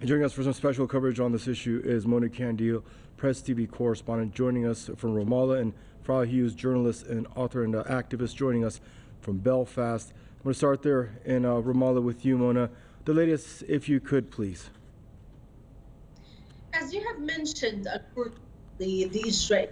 And joining us for some special coverage on this issue is Mona Kandil, Press TV correspondent, joining us from Ramallah, and Farah Hughes, journalist and author and activist, joining us from Belfast. I'm going to start there in Ramallah with you, Mona. The latest, if you could, please. As you have mentioned, unfortunately, the Israeli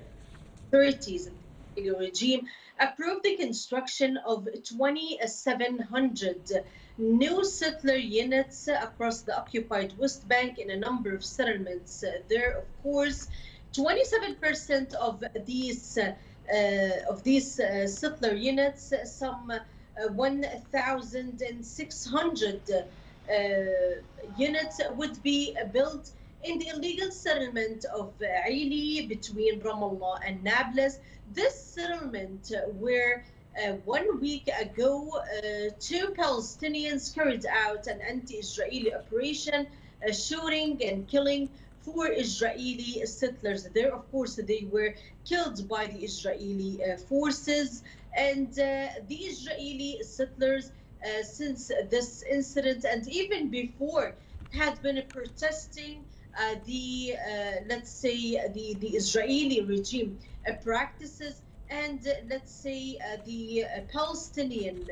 authorities and the regime approved the construction of 2,700 new settler units across the occupied West Bank in a number of settlements there. Of course, 27% of these settler units, some 1,600 units, would be built in the illegal settlement of Aili between Ramallah and Nablus. This settlement where 1 week ago, two Palestinians carried out an anti-Israeli operation, shooting and killing 4 Israeli settlers there. Of course, they were killed by the Israeli forces, and the Israeli settlers, since this incident and even before, had been protesting let's say, the Israeli regime practices, and let's say the Palestinian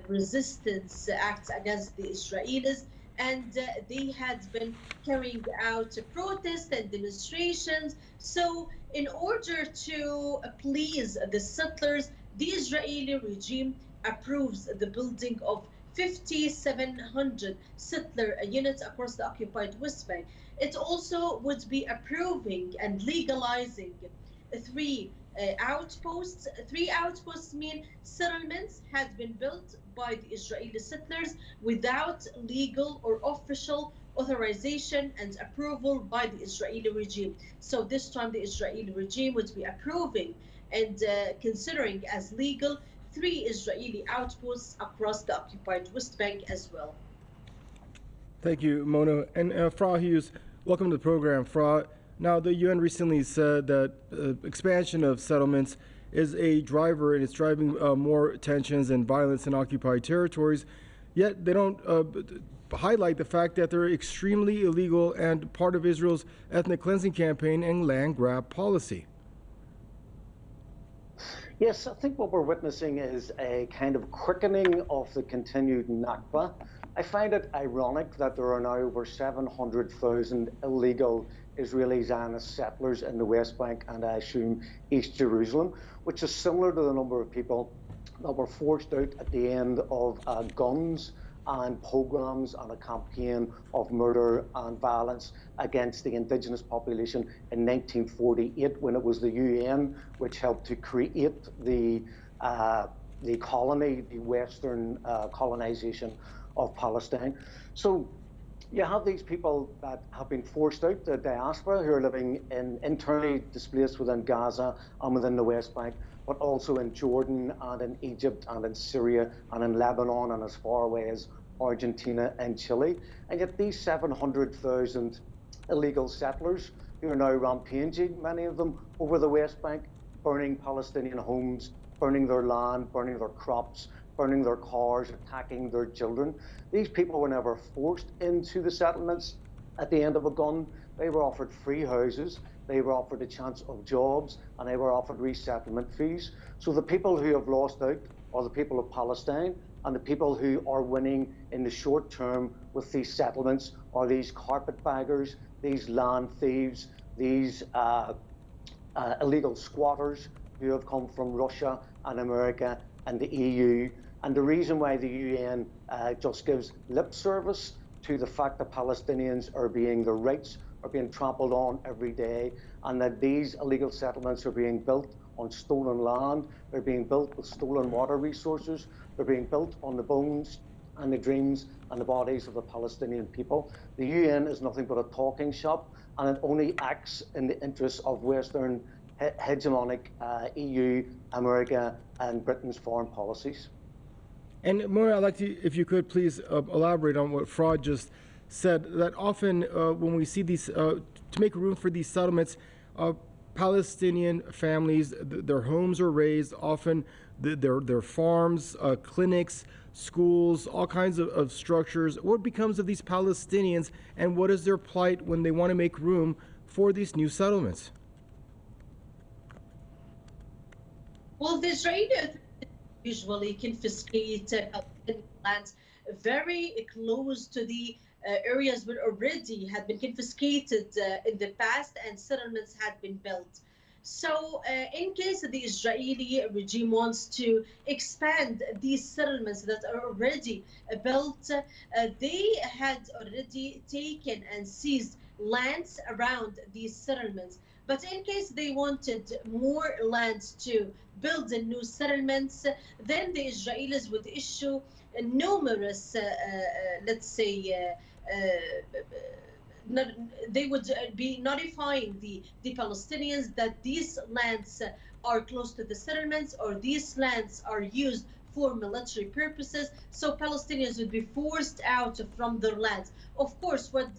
resistance acts against the Israelis. And they had been carrying out protests and demonstrations. So, in order to please the settlers, the Israeli regime approves the building of 5,700 settler units across the occupied West Bank. It also would be approving and legalizing three outposts. 3 outposts mean settlements had been built by the Israeli settlers without legal or official authorization and approval by the Israeli regime. So this time the Israeli regime would be approving and considering as legal 3 Israeli outposts across the occupied West Bank as well. Thank you, Mona. And Farah Hughes, welcome to the program. Farah, now the UN recently said that expansion of settlements is a driver, and it's driving more tensions and violence in occupied territories, yet they don't highlight the fact that they're extremely illegal and part of Israel's ethnic cleansing campaign and land grab policy. Yes, I think what we're witnessing is a kind of quickening of the continued Nakba. I find it ironic that there are now over 700,000 illegal Israeli Zionist settlers in the West Bank and, I assume, East Jerusalem, which is similar to the number of people that were forced out at the end of guns and pogroms and a campaign of murder and violence against the indigenous population in 1948, when it was the UN which helped to create the colony, the Western colonization of Palestine. So you have these people that have been forced out, the diaspora, who are living internally displaced within Gaza and within the West Bank, but also in Jordan and in Egypt and in Syria and in Lebanon and as far away as Argentina and Chile. And yet these 700,000 illegal settlers who are now rampaging, many of them, over the West Bank, burning Palestinian homes, burning their land, burning their crops, burning their cars, attacking their children. These people were never forced into the settlements at the end of a gun. They were offered free houses, they were offered a chance of jobs, and they were offered resettlement fees. So the people who have lost out are the people of Palestine, and the people who are winning in the short term with these settlements are these carpetbaggers, these land thieves, these illegal squatters who have come from Russia and America and the EU. And the reason why the UN just gives lip service to the fact that Palestinians their rights are being trampled on every day, and that these illegal settlements are being built on stolen land, they're being built with stolen water resources, they're being built on the bones and the dreams and the bodies of the Palestinian people. The UN is nothing but a talking shop, and it only acts in the interests of Western hegemonic EU, America, and Britain's foreign policies. And Mona, I'd like to, if you could please elaborate on what Farah just said, that often when we see these, to make room for these settlements, Palestinian families, their homes are razed, often their farms, clinics, schools, all kinds of structures. What becomes of these Palestinians, and what is their plight when they want to make room for these new settlements? Well, the Israeli authorities usually confiscate Palestinian lands very close to the areas where already had been confiscated in the past and settlements had been built. So, in case the Israeli regime wants to expand these settlements that are already built, they had already taken and seized lands around these settlements. But in case they wanted more lands to build the new settlements, then the Israelis would issue numerous, let's say, not, they would be notifying the Palestinians that these lands are close to the settlements or these lands are used for military purposes. So Palestinians would be forced out from their lands. Of course, what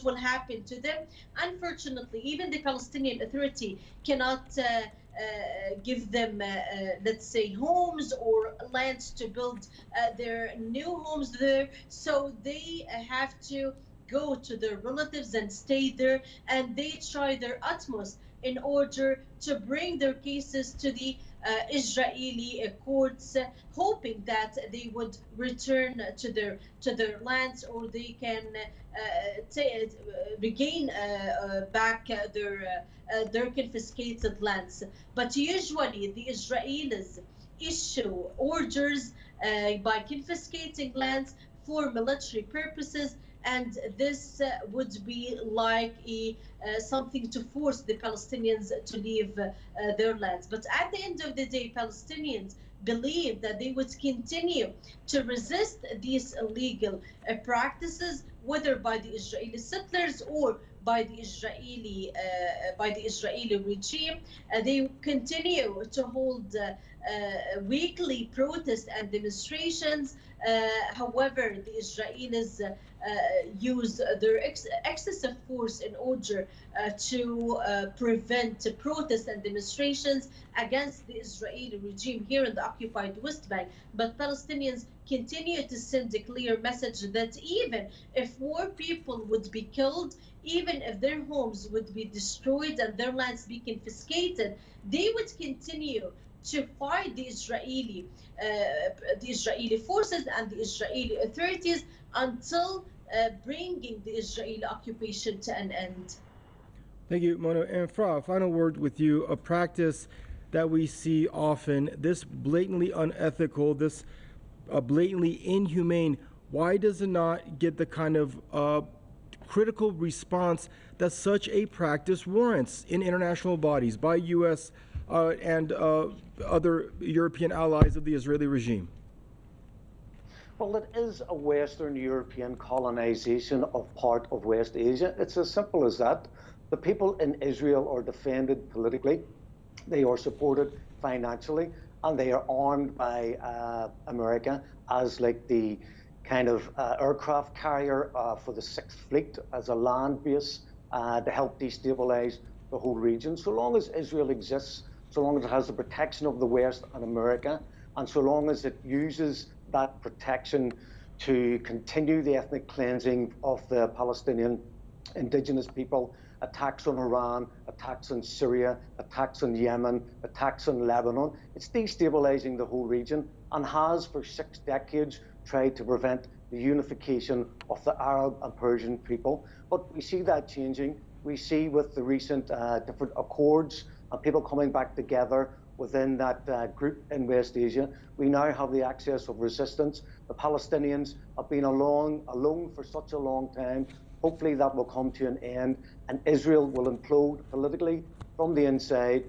will happen to them? Unfortunately, even the Palestinian Authority cannot give them, let's say, homes or lands to build their new homes there. So they have to go to their relatives and stay there, and they try their utmost in order to bring their cases to the Israeli courts, hoping that they would return to their lands, or they can regain back their confiscated lands. But usually the Israelis issue orders by confiscating lands for military purposes, and this would be like something to force the Palestinians to leave their lands. But at the end of the day, Palestinians believe that they would continue to resist these illegal practices, whether by the Israeli settlers or by the Israeli regime. They continue to hold weekly protests and demonstrations. However, the Israelis use their excessive force in order to prevent protests and demonstrations against the Israeli regime here in the occupied West Bank. But Palestinians continue to send a clear message that even if more people would be killed, even if their homes would be destroyed and their lands be confiscated, they would continue to fight the Israeli forces and the Israeli authorities until bringing the Israeli occupation to an end. Thank you, Mona. And Fra, final word with you. A practice that we see often, this blatantly unethical, this blatantly inhumane, why does it not get the kind of critical response that such a practice warrants in international bodies by U.S. And other European allies of the Israeli regime? Well, it is a Western European colonization of part of West Asia. It's as simple as that. The people in Israel are defended politically, they are supported financially, and they are armed by America as like the kind of aircraft carrier for the Sixth Fleet as a land base to help destabilize the whole region. So long as Israel exists, so long as it has the protection of the West and America, and so long as it uses that protection to continue the ethnic cleansing of the Palestinian indigenous people, attacks on Iran, attacks on Syria, attacks on Yemen, attacks on Lebanon, it's destabilizing the whole region and has for 6 decades tried to prevent the unification of the Arab and Persian people. But we see that changing. We see with the recent different accords and people coming back together within that group in West Asia, we now have the access of resistance. The Palestinians have been alone for such a long time. Hopefully that will come to an end, and Israel will implode politically from the inside,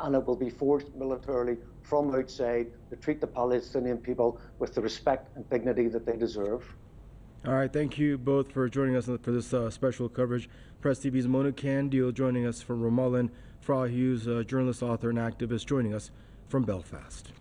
and it will be forced militarily from outside to treat the Palestinian people with the respect and dignity that they deserve. All right, thank you both for joining us for this special coverage. Press TV's Mona Kandil joining us from Ramallah, Fra Hughes, journalist, author, and activist, joining us from Belfast.